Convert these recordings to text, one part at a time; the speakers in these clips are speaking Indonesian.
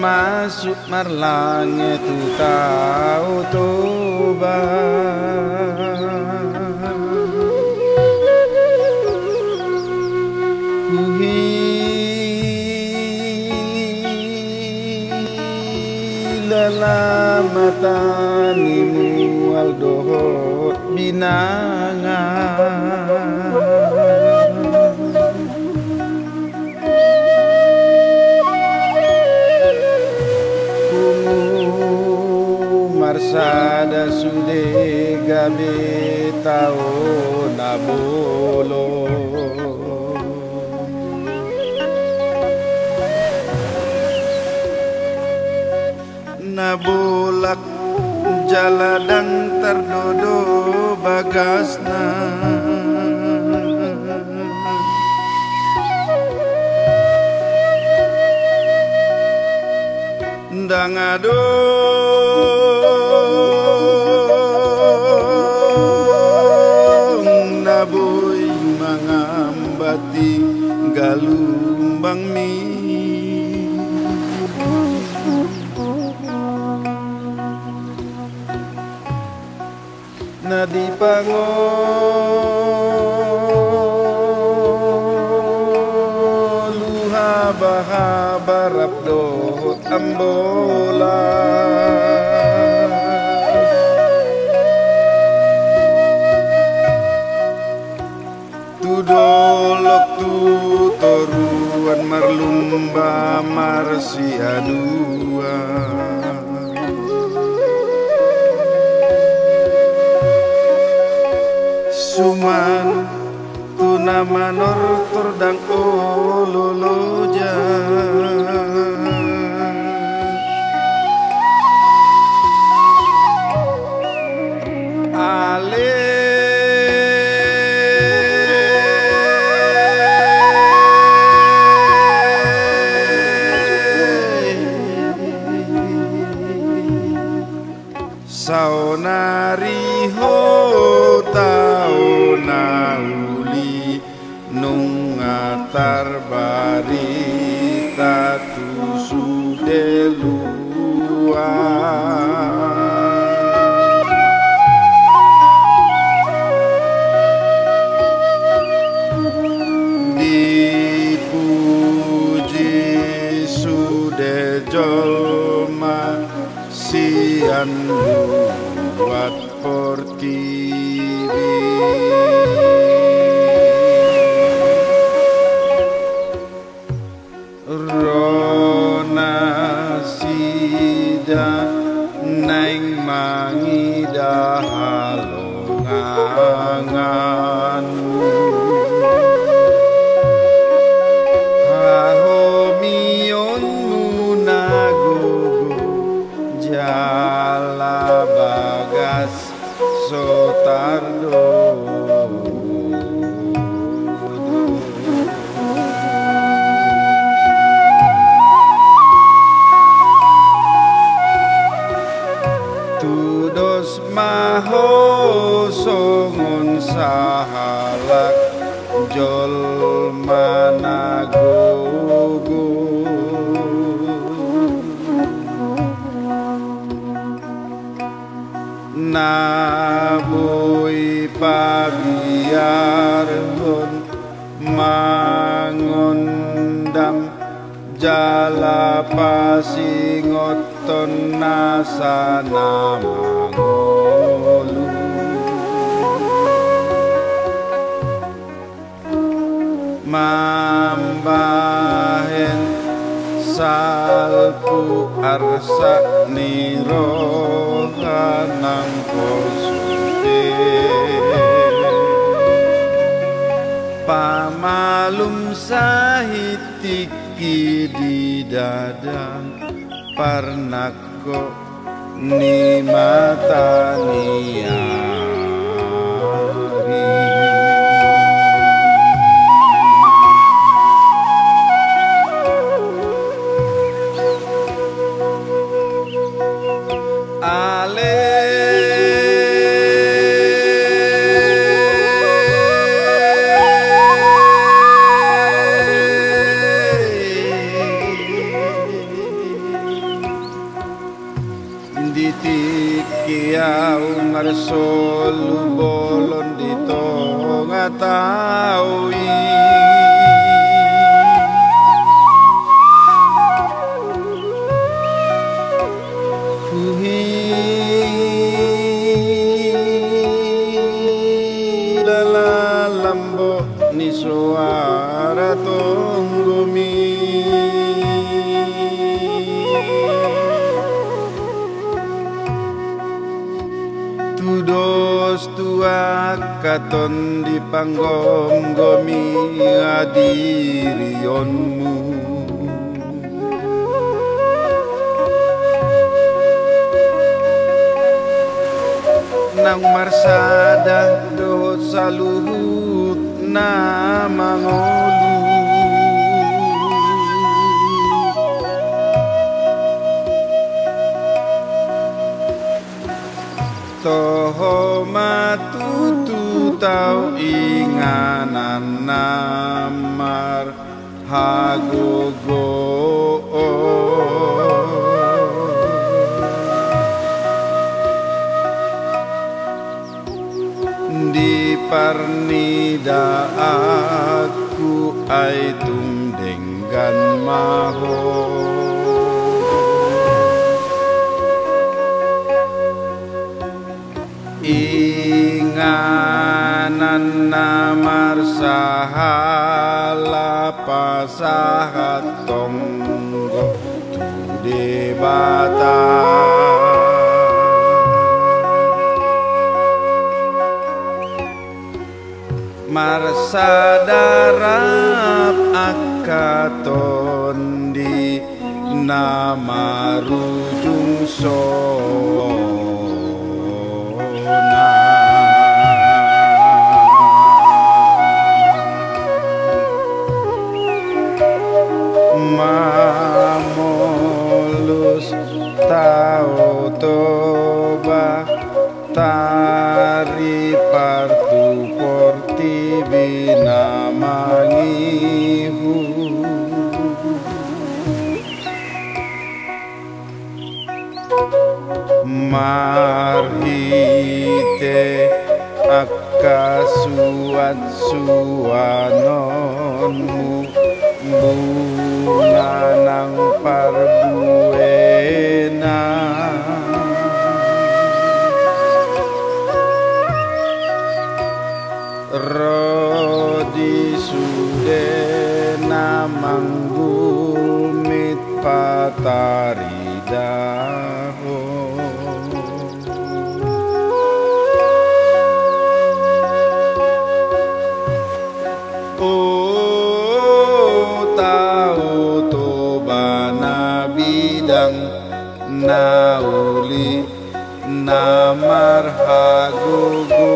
Masuk marlange tu tahu toba lalamatanimu aldohot binangan marsada sude gabe tao nabolo nabolak jaladang terdodo bagasna ndang adong naboy mangambati galumbang mi nadi pangoluha bahabarap dohot ambola tudolok tutoruan marlumba marsi adua suman tuna manor tordang ololoja ale saonari ho tao nauli nung atar barita tu sude dipuji sude jolma sian buat portivi rona sida neng mangida halongangan hahomion munagogo jala bagas sotardo tudos maho songon sah nabui pabiarhun mangondam jala pasingoton nasana mangolu mambahen salpu arsa niro kanang kosude pamalum sahitiki di dada parnako ni mata niari solu bolon dito ngatawi fuhi dalalambo ni suara tonggumi dos tua katon di panggom-gomi adirionmu nang marsada do saluhut na mangolu toho matutu tau inganan namar hagogo di parnida aku ai tumdenggan maho inganan namar sahala pasahat tonggo tude bata marsadarap akaton di namarujung mamolus tau toba tari partu porti bina mangihu marhite akasuat suanonmu bunga nang parbuena rodi sudena manggumit pataridaho nauli namar hagogo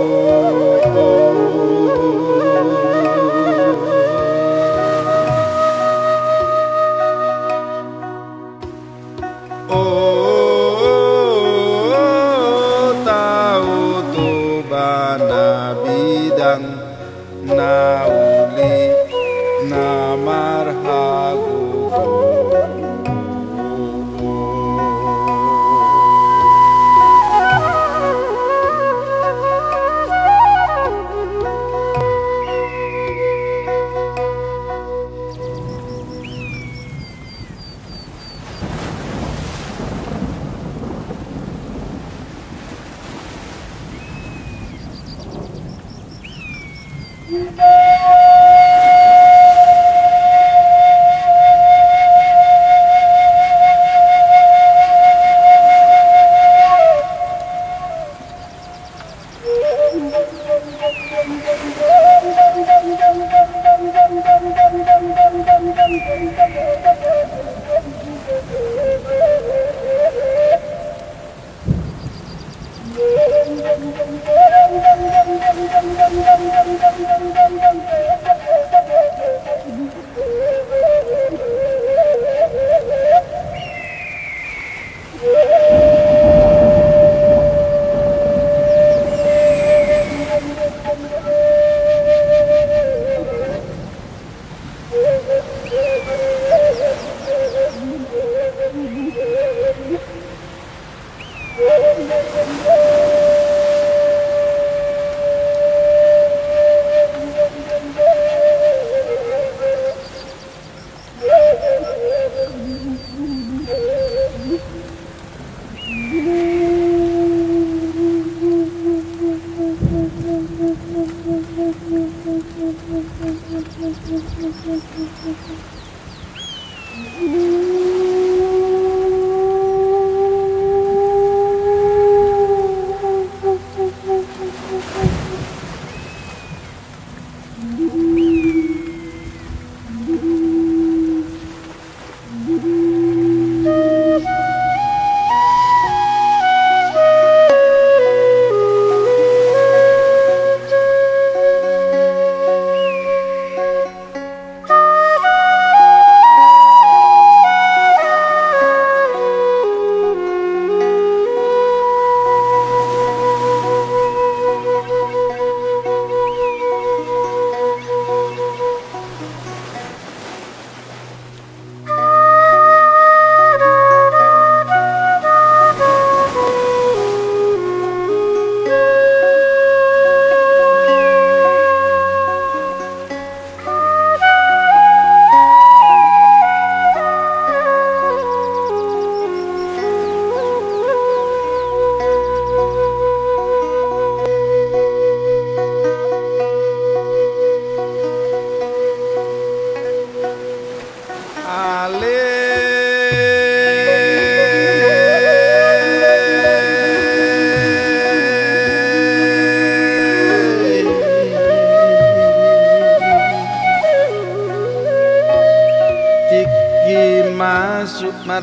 tau tu bana bidang nauli namar hagogo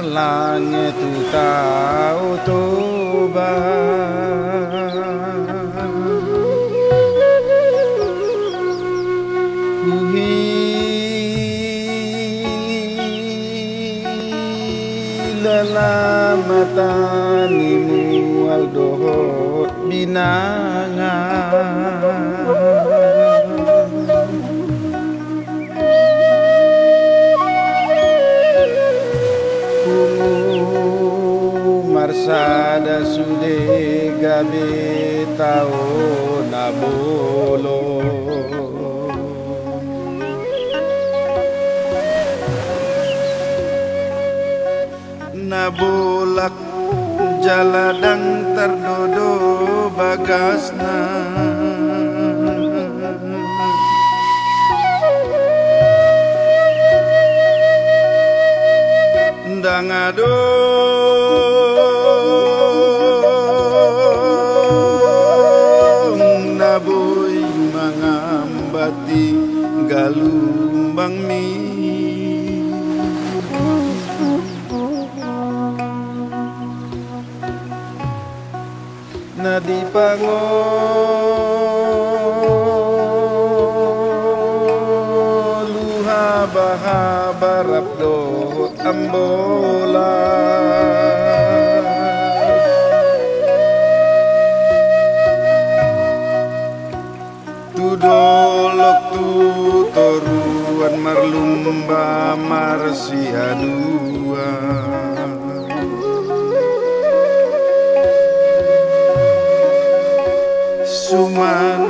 langit tu tahu tobat lelamatanimu aldoho binangan marsada sude gabe tao nabolo nabolak jaladang terdodo bagasna dangado naboy mangambati galumbang mi nadi pangoluha bahabarap do ambola tudolok tutoruan marlumba marsiadua suman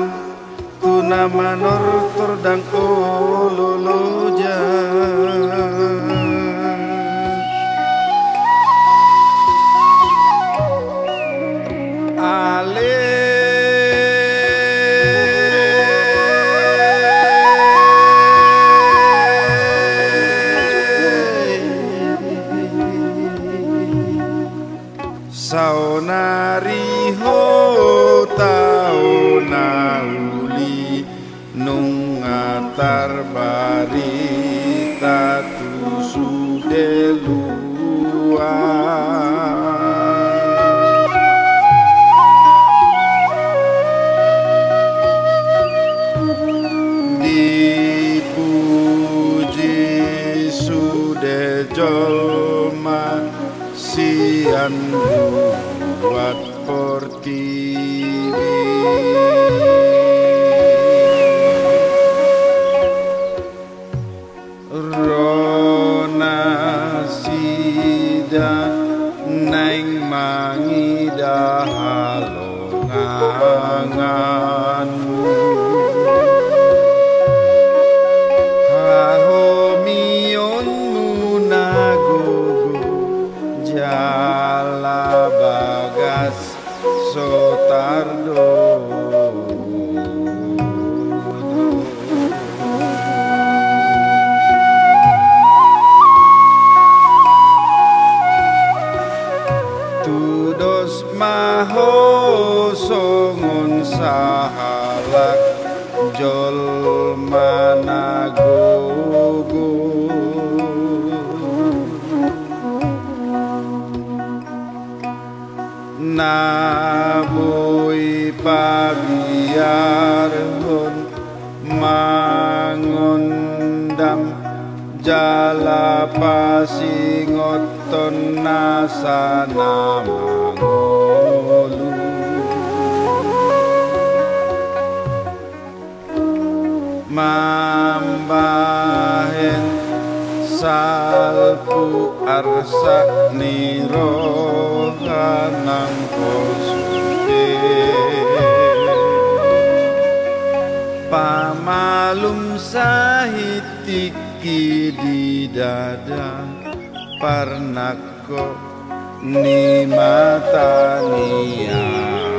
tuna manor tordang ololoja ale saonari ho tao nauli nung atar barita tu sude luar dipuji sude jolma sian buat portibi rona sida neng mangida halonganganmu hahomion munagogo jala bagas sotardo tudos maho songon sahalak jol managogo naboy pabiarhon mangondam jala pasingoton nasana mangolu mambahen salpu arsa nirohanang kosude pamalum sahitiki di dada parnako ni mata niari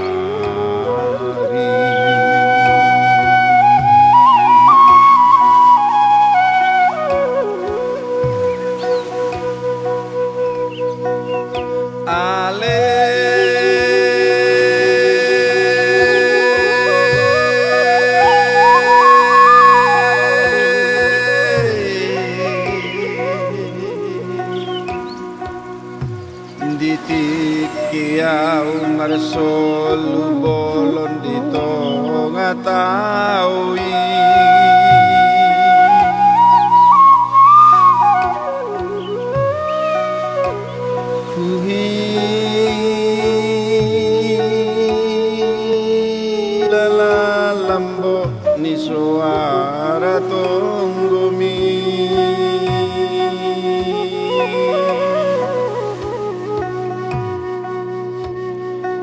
kiau ngarso lubolon dito ngatawi lambo ni suara tonggomi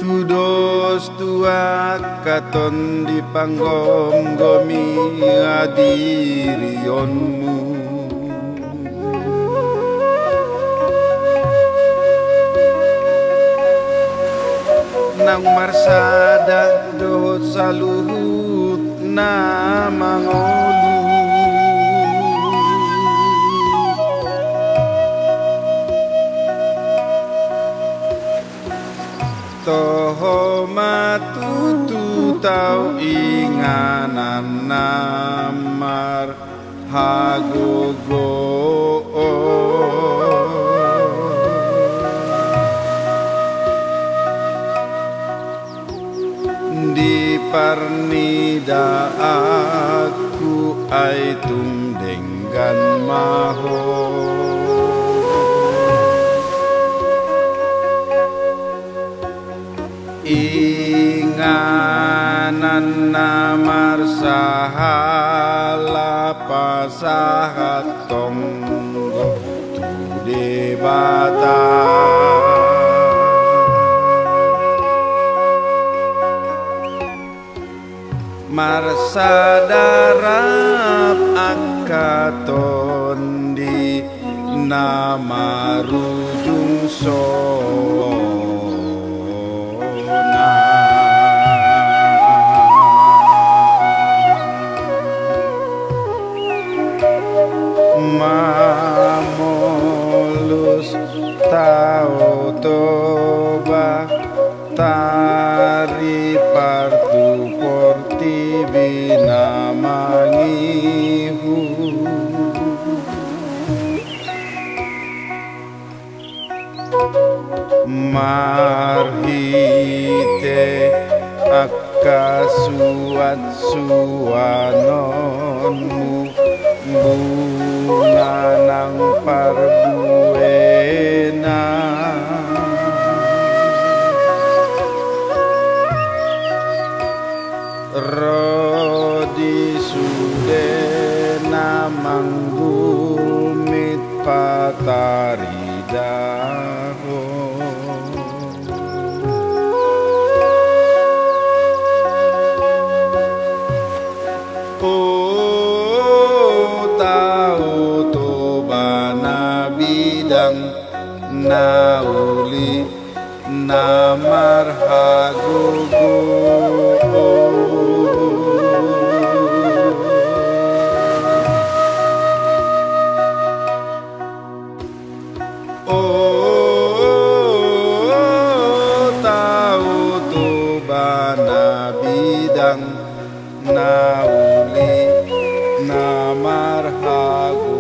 tudos tua katon di panggom-gomi adirionmu nang marsada dohot saluhut na mangolu toho matutu tau inganan namar hagogo di parnida aku ay tumdenggan maho inganan namar sahala pasahat tonggo tude bata marsadarap akaton di nama rujung sona mamolus tau toba tari partu porti binamangihu marhite akasuat suanonmu bunga nang parbuena rodi sudena manggulmit pataridaho oh tau tobana bidang nauli namar hagogo nauli namar hagogo